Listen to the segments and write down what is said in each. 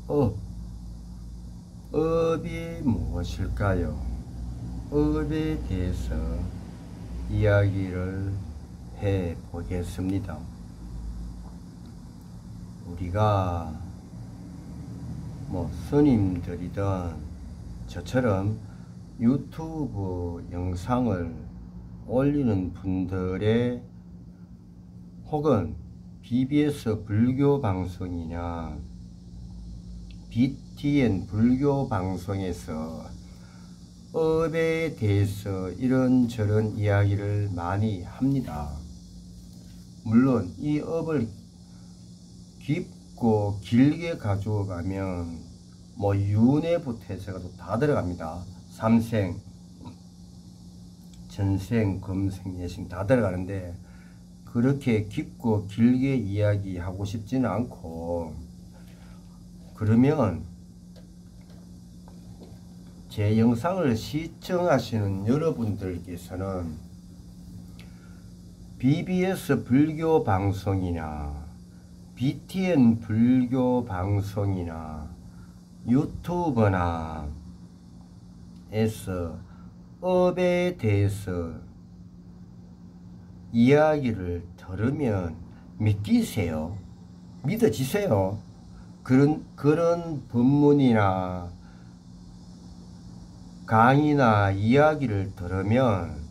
업, 업이 무엇일까요? 업에 대해서 이야기를 해 보겠습니다. 우리가 스님들이든 저처럼 유튜브 영상을 올리는 분들의 혹은 BBS 불교 방송이나 BTN 불교 방송에서 업에 대해서 이런저런 이야기를 많이 합니다. 물론 이 업을 깊고 길게 가지고 가면 윤회부터 해서 다 들어갑니다. 삼생, 전생, 금생, 예생 다 들어가는데 그렇게 깊고 길게 이야기하고 싶지는 않고, 그러면 제 영상을 시청하시는 여러분들께서는 BBS 불교 방송이나 BTN 불교 방송이나 유튜브나 에서 업에 대해서 이야기를 들으면 믿기세요? 믿어지세요? 그런 법문이나 강의나 이야기를 들으면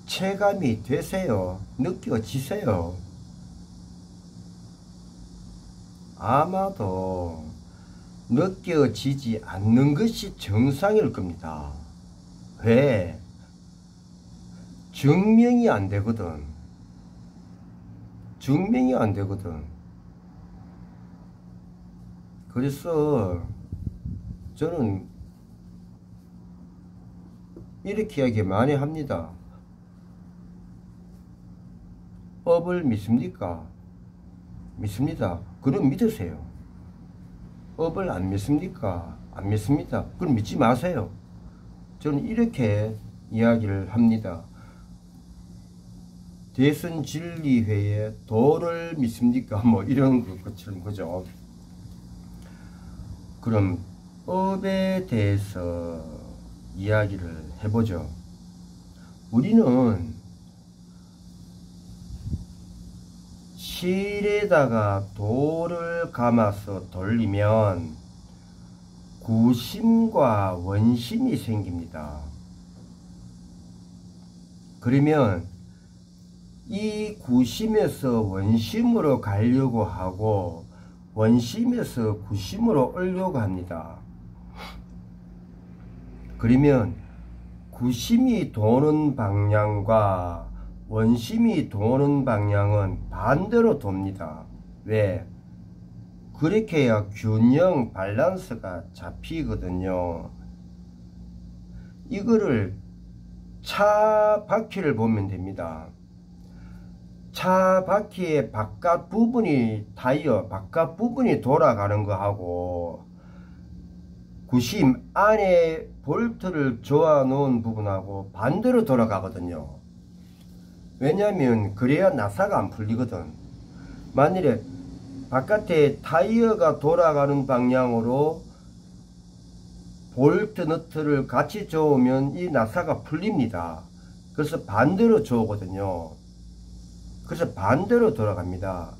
체감이 되세요? 느껴지세요? 아마도 느껴지지 않는 것이 정상일 겁니다. 왜? 증명이 안 되거든. 증명이 안 되거든. 그래서 저는 이렇게 이야기 많이 합니다. 업을 믿습니까? 믿습니다. 그럼 믿으세요. 업을 안 믿습니까? 안 믿습니다. 그럼 믿지 마세요. 저는 이렇게 이야기를 합니다. 대선진리회의 도를 믿습니까? 이런 것처럼, 그죠? 그럼 업에 대해서 이야기를 해보죠. 우리는 실에다가 돌을 감아서 돌리면 구심과 원심이 생깁니다. 그러면 이 구심에서 원심으로 가려고 하고 원심에서 구심으로 오려고 합니다. 그러면 구심이 도는 방향과 원심이 도는 방향은 반대로 돕니다. 왜? 그렇게 해야 균형, 밸런스가 잡히거든요. 이거를 차 바퀴를 보면 됩니다. 차 바퀴의 바깥 부분이, 타이어 바깥 부분이 돌아가는 거하고 구심 안에 볼트를 조아 놓은 부분하고 반대로 돌아가거든요. 왜냐면 그래야 나사가 안 풀리거든. 만일에 바깥에 타이어가 돌아가는 방향으로 볼트 너트를 같이 조으면 이 나사가 풀립니다. 그래서 반대로 조거든요. 그래서 반대로 돌아갑니다.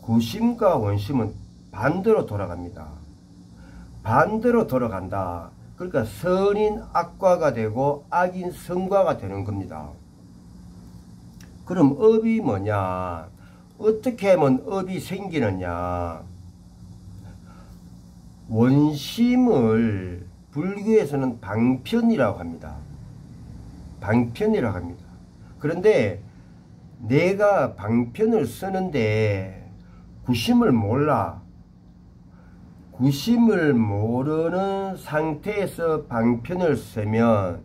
구심과 원심은 반대로 돌아갑니다. 반대로 돌아간다. 그러니까 선인 악과가 되고 악인 선과가 되는 겁니다. 그럼 업이 뭐냐? 어떻게 하면 업이 생기느냐? 원심을 불교에서는 방편이라고 합니다. 방편이라고 합니다. 그런데 내가 방편을 쓰는데 구심을 몰라. 구심을 모르는 상태에서 방편을 쓰면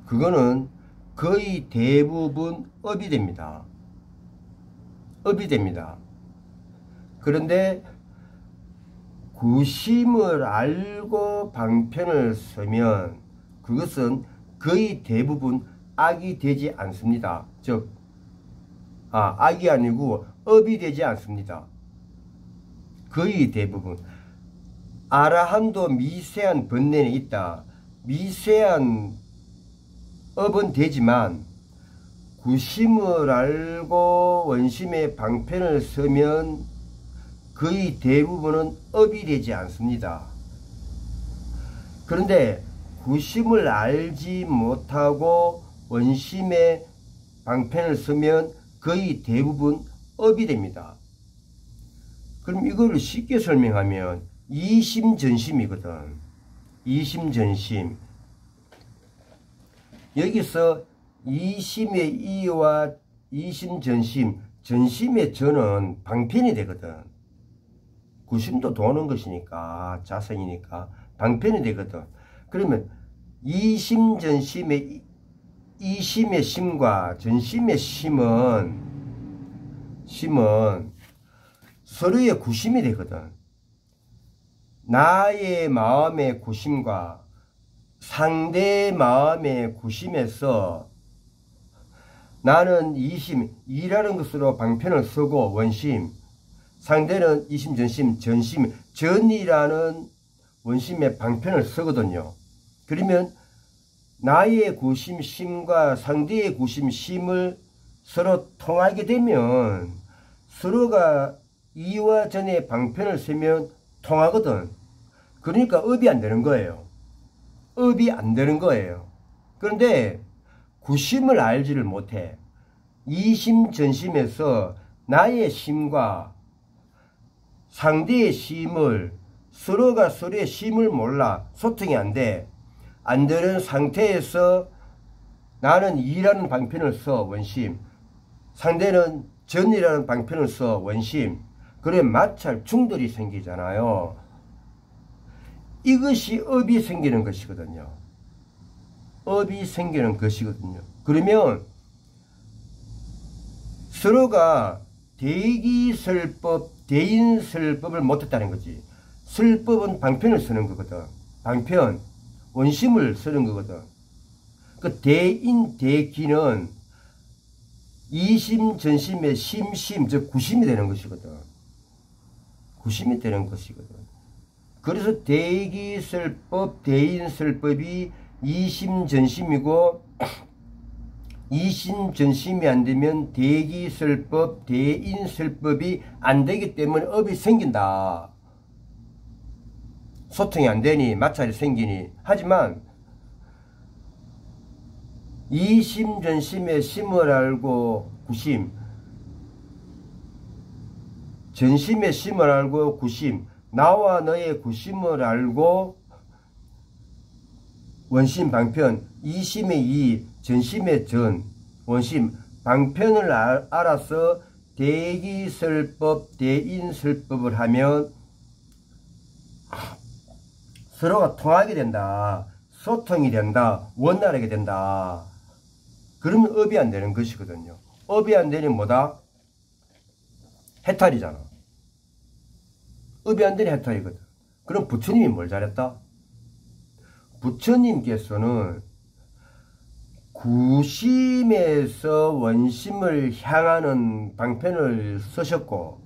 그거는 거의 대부분 업이 됩니다. 업이 됩니다. 그런데 구심을 알고 방편을 쓰면 그것은 거의 대부분 악이 되지 않습니다. 즉, 악이 아니고 업이 되지 않습니다. 거의 대부분. 아라한도 미세한 번뇌는 있다. 미세한 업은 되지만 구심을 알고 원심의 방편을 서면 거의 대부분은 업이 되지 않습니다. 그런데 구심을 알지 못하고 원심의 방편을 서면 거의 대부분 업이 됩니다. 그럼 이거를 쉽게 설명하면 이심전심이거든. 이심전심. 여기서 이심의 이와 이심전심, 전심의 전은 방편이 되거든. 구심도 도는 것이니까, 자성이니까 방편이 되거든. 그러면 이심전심의 이심의 심과 전심의 심은 서로의 구심이 되거든. 나의 마음의 구심과 상대의 마음의 구심에서 나는 이심, 이라는 것으로 방편을 쓰고 원심, 상대는 이심, 전심, 전이라는 원심의 방편을 쓰거든요. 그러면 나의 구심, 심과 상대의 구심, 심을 서로 통하게 되면 서로가 이와 전의 방편을 쓰면 통하거든. 그러니까 업이 안 되는 거예요. 업이 안 되는 거예요. 그런데 구심을 알지를 못해. 이심 전심에서 나의 심과 상대의 심을 서로가 서로의 심을 몰라. 소통이 안 돼. 안 되는 상태에서 나는 이라는 방편을 써 원심, 상대는 전이라는 방편을 써 원심. 그래 마찰 충돌이 생기잖아요. 이것이 업이 생기는 것이거든요. 업이 생기는 것이거든요. 그러면 서로가 대기설법, 대인설법을 못했다는 거지. 설법은 방편을 쓰는 거거든. 방편, 원심을 쓰는 거거든. 그 대인, 대기는 이심, 전심의 심심, 즉 구심이 되는 것이거든. 구심이 되는 것이거든. 그래서 대기설법, 대인설법이 이심전심이고 이심전심이 안 되면 대기설법, 대인설법이 안 되기 때문에 업이 생긴다. 소통이 안 되니 마찰이 생기니. 하지만 이심전심의 심을 알고 구심, 전심의 심을 알고 구심, 나와 너의 구심을 알고 원심 방편, 이심의 이, 전심의 전, 원심 방편을 알아서 대기설법, 대인설법을 하면 서로가 통하게 된다. 소통이 된다. 원활하게 된다. 그러면 업이 안 되는 것이거든요. 업이 안 되니 뭐다? 해탈이잖아. 업이 안 되니 해탈이거든. 그럼 부처님이 뭘 잘했다? 부처님께서는 구심에서 원심을 향하는 방편을 쓰셨고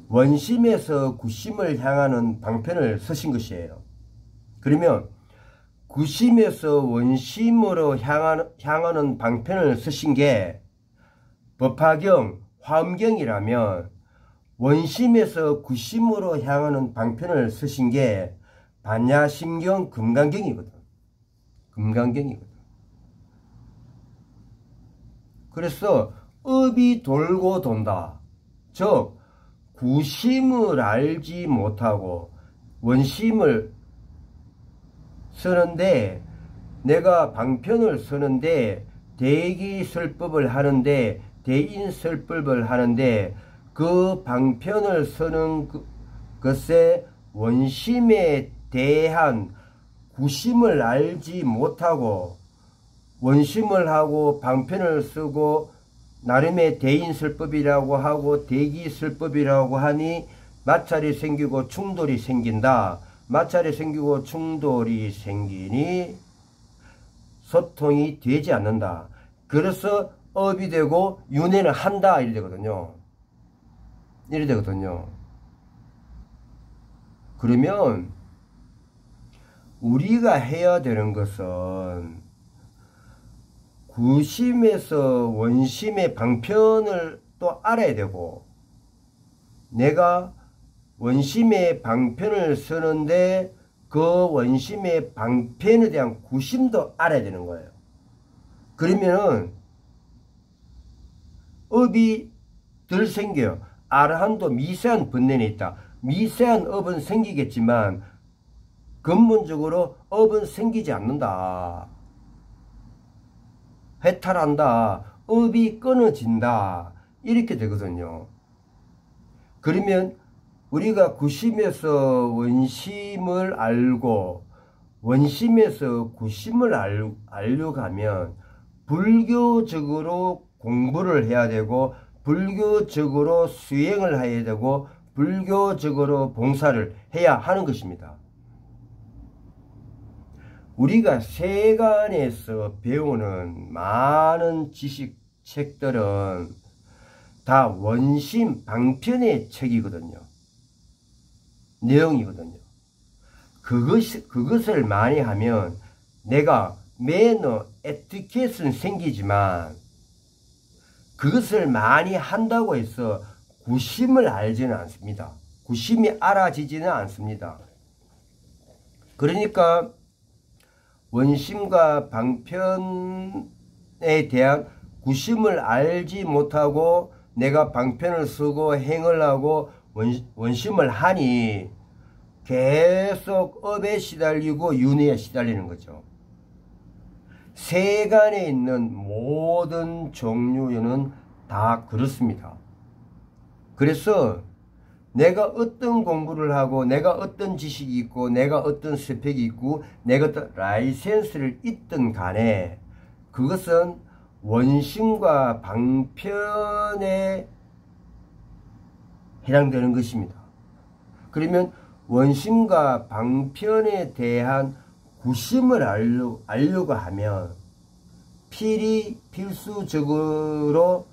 원심에서 구심을 향하는 방편을 쓰신 것이에요. 그러면 구심에서 원심으로 향하는 방편을 쓰신 게 법화경, 화엄경이라면 원심에서 구심으로 향하는 방편을 쓰신 게 반야심경, 금강경이거든. 금강경이거든. 그래서 업이 돌고 돈다. 즉 구심을 알지 못하고 원심을 쓰는데 내가 방편을 쓰는데 대기설법을 하는데 대인설법을 하는데 그 방편을 쓰는 것에 원심에 대한 구심을 알지 못하고 원심을 하고 방편을 쓰고 나름의 대인설법이라고 하고 대기설법이라고 하니 마찰이 생기고 충돌이 생긴다. 마찰이 생기고 충돌이 생기니 소통이 되지 않는다. 그래서 업이 되고 윤회는 한다. 이래 되거든요. 이래 되거든요. 그러면 우리가 해야 되는 것은 구심에서 원심의 방편을 또 알아야 되고, 내가 원심의 방편을 쓰는데 그 원심의 방편에 대한 구심도 알아야 되는 거예요. 그러면은 업이 덜 생겨요. 아라한도 미세한 번뇌에 있다. 미세한 업은 생기겠지만 근본적으로 업은 생기지 않는다. 해탈한다. 업이 끊어진다. 이렇게 되거든요. 그러면 우리가 구심에서 원심을 알고 원심에서 구심을 알려고 하면 불교적으로 공부를 해야 되고, 불교적으로 수행을 해야 되고, 불교적으로 봉사를 해야 하는 것입니다. 우리가 세간에서 배우는 많은 지식 책들은 다 원심 방편의 책이거든요. 내용이거든요. 그것을 많이 하면 내가 매너, 에티켓은 생기지만 그것을 많이 한다고 해서 구심을 알지는 않습니다. 구심이 알아지지는 않습니다. 그러니까 원심과 방편에 대한 구심을 알지 못하고 내가 방편을 쓰고 행을 하고 원심을 하니 계속 업에 시달리고 윤회에 시달리는 거죠. 세간에 있는 모든 종류는 다 그렇습니다. 그래서 내가 어떤 공부를 하고, 내가 어떤 지식이 있고, 내가 어떤 스펙이 있고, 내가 어떤 라이센스를 있든 간에 그것은 원심과 방편에 해당되는 것입니다. 그러면 원심과 방편에 대한 구심을 알려고 하면 필수적으로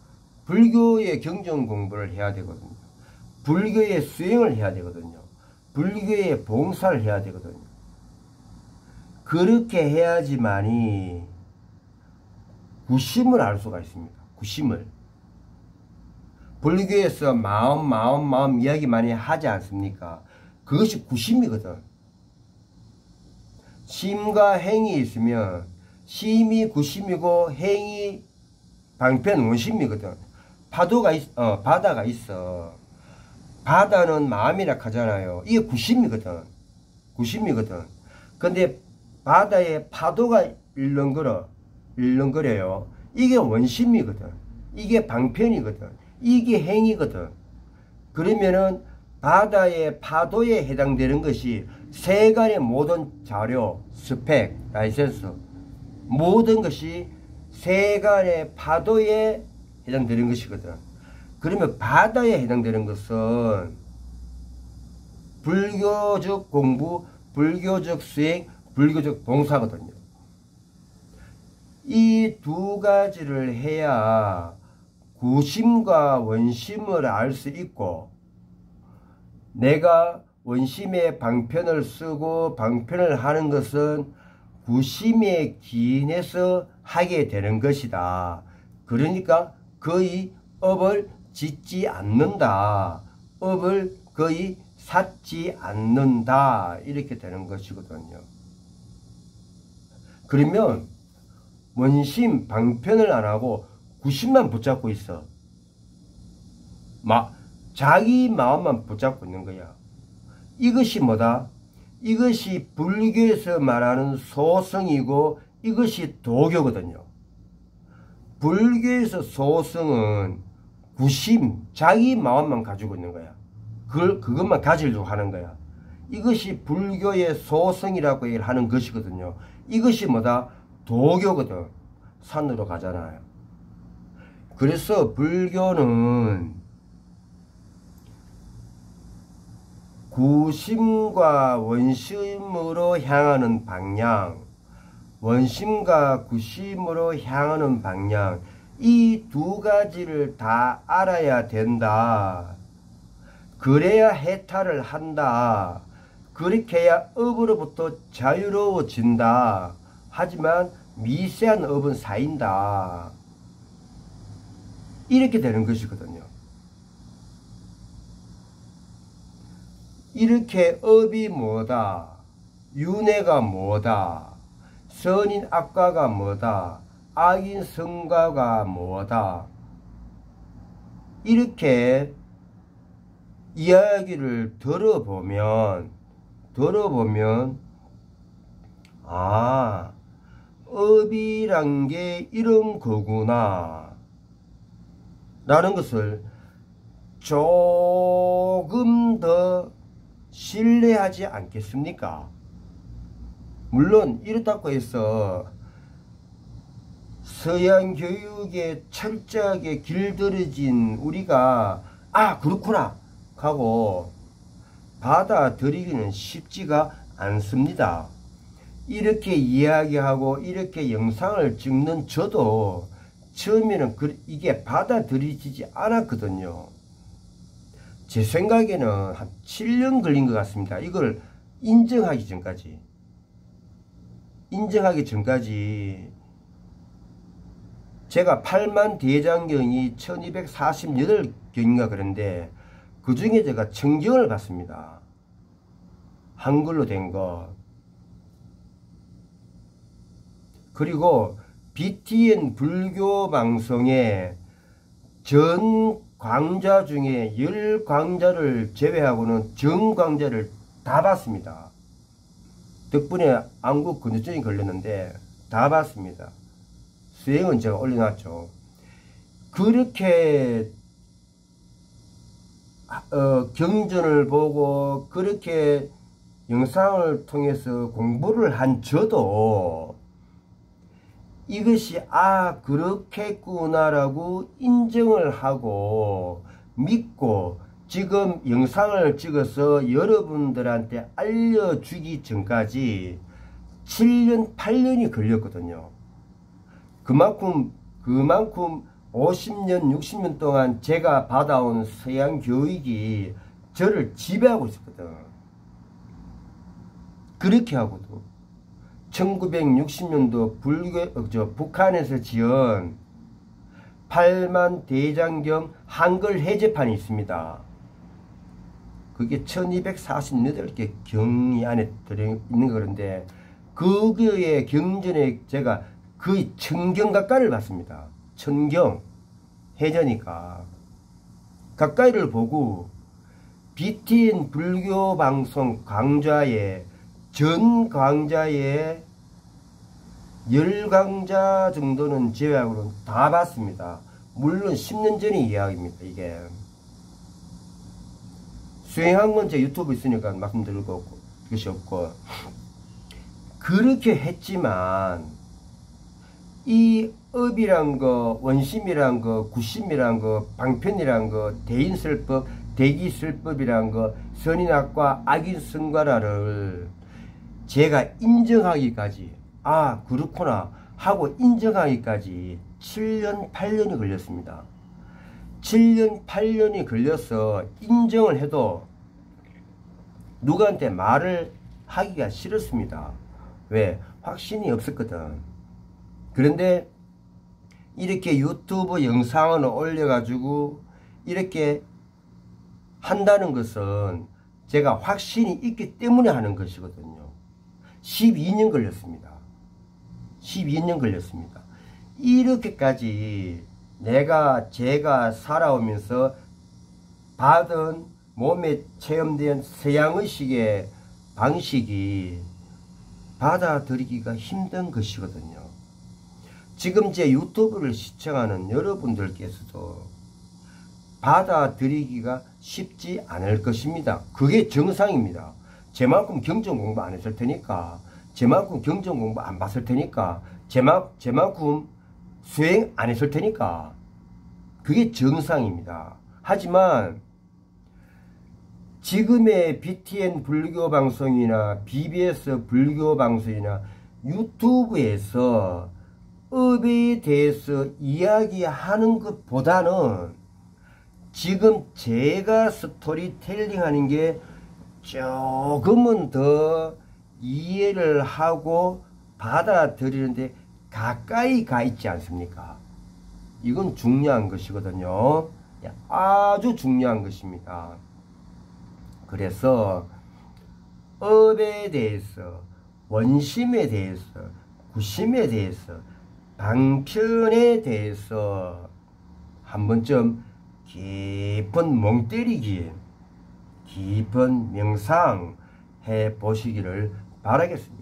불교의 경전 공부를 해야 되거든요. 불교의 수행을 해야 되거든요. 불교의 봉사를 해야 되거든요. 그렇게 해야지만이 구심을 알 수가 있습니다. 구심을. 불교에서 마음 이야기 많이 하지 않습니까? 그것이 구심이거든. 심과 행이 있으면 심이 구심이고 행이 방편 원심이거든. 바다가 있어. 바다는 마음이라 하잖아요. 이게 구심이거든. 구심이거든. 근데 바다에 파도가 일렁거려요. 이게 원심이거든. 이게 방편이거든. 이게 행이거든. 그러면은 바다의 파도에 해당되는 것이 세간의 모든 자료, 스펙, 라이센스, 모든 것이 세간의 파도에 해당되는 것이거든. 그러면 바다에 해당되는 것은 불교적 공부, 불교적 수행, 불교적 봉사거든요. 이 두 가지를 해야 구심과 원심을 알 수 있고, 내가 원심의 방편을 쓰고 방편을 하는 것은 구심에 기인해서 하게 되는 것이다. 그러니까 거의 업을 짓지 않는다. 업을 거의 샀지 않는다. 이렇게 되는 것이거든요. 그러면 원심 방편을 안 하고 구심만 붙잡고 있어. 자기 마음만 붙잡고 있는 거야. 이것이 뭐다? 이것이 불교에서 말하는 소승이고 이것이 도교거든요. 불교에서 소승은 구심, 자기 마음만 가지고 있는 거야. 그것만 가지려고 하는 거야. 이것이 불교의 소승이라고 얘기를 하는 것이거든요. 이것이 뭐다? 도교거든. 산으로 가잖아요. 그래서 불교는 구심과 원심으로 향하는 방향, 원심과 구심으로 향하는 방향, 이 두 가지를 다 알아야 된다. 그래야 해탈을 한다. 그렇게 해야 업으로부터 자유로워진다. 하지만 미세한 업은 쌓인다. 이렇게 되는 것이거든요. 이렇게 업이 뭐다, 윤회가 뭐다, 선인 악과가 뭐다, 악인 성과가 뭐다, 이렇게 이야기를 들어보면 아, 업이란 게 이런 거구나 라는 것을 조금 더 신뢰하지 않겠습니까? 물론 이렇다고 해서 서양 교육에 철저하게 길들여진 우리가 아 그렇구나 하고 받아들이기는 쉽지가 않습니다. 이렇게 이야기하고 이렇게 영상을 찍는 저도 처음에는 이게 받아들이지 않았거든요. 제 생각에는 한 7년 걸린 것 같습니다. 이걸 인정하기 전까지 제가 8만 대장경이 1248경인가 그런데 그 중에 제가 청경을 봤습니다. 한글로 된 거. 그리고 BTN 불교 방송에 전 강좌 중에 10강좌를 제외하고는 전 강좌를 다 봤습니다. 덕분에 안구 건조증이 걸렸는데 다 봤습니다. 수행은 제가 올려놨죠. 그렇게 경전을 보고 그렇게 영상을 통해서 공부를 한 저도 이것이 아 그렇겠구나라고 인정을 하고 믿고 지금 영상을 찍어서 여러분들한테 알려주기 전까지 7년 8년이 걸렸거든요. 그만큼 50년 60년 동안 제가 받아온 서양 교육이 저를 지배하고 있었거든. 그렇게 하고도 1960년도 북한에서 지은 8만 대장경 한글 해제판이 있습니다. 그게 1248개 경이 안에 들어있는 그런데 그거의 경전에 제가 거의 1000경 가까이를 봤습니다. 1000경 해제니까 가까이를 보고 BTN 불교 방송 강좌에 전 강좌에 10강좌 정도는 제외하고는 다 봤습니다. 물론 10년 전의 이야기입니다. 이게 수행한 건 제 유튜브 있으니까 말씀드릴 것이 없고 그렇게 했지만 이 업이란 거, 원심이란 거, 구심이란 거, 방편이란 거, 대인설법, 대기설법이란 거, 선인악과 악인성과라를 제가 인정하기까지 아 그렇구나 하고 인정하기까지 7년 8년이 걸렸습니다. 7년 8년이 걸려서 인정을 해도 누구한테 말을 하기가 싫었습니다. 왜? 확신이 없었거든. 그런데 이렇게 유튜브 영상을 올려가지고 이렇게 한다는 것은 제가 확신이 있기 때문에 하는 것이거든요. 12년 걸렸습니다. 12년 걸렸습니다. 이렇게까지 제가 살아오면서 받은 몸에 체험된 서양의식의 방식이 받아들이기가 힘든 것이거든요. 지금 제 유튜브를 시청하는 여러분들께서도 받아들이기가 쉽지 않을 것입니다. 그게 정상입니다. 제만큼 경전 공부 안 했을 테니까, 제만큼 경전 공부 안 봤을 테니까, 제만큼 수행 안 했을 테니까 그게 정상입니다. 하지만 지금의 BTN 불교 방송이나 BBS 불교 방송이나 유튜브에서 업에 대해서 이야기하는 것보다는 지금 제가 스토리텔링 하는 게 조금은 더 이해를 하고 받아들이는데 가까이 가 있지 않습니까? 이건 중요한 것이거든요. 아주 중요한 것입니다. 그래서 업에 대해서, 원심에 대해서, 구심에 대해서, 방편에 대해서 한 번쯤 깊은 멍 때리기, 깊은 명상해 보시기를 바라겠습니다.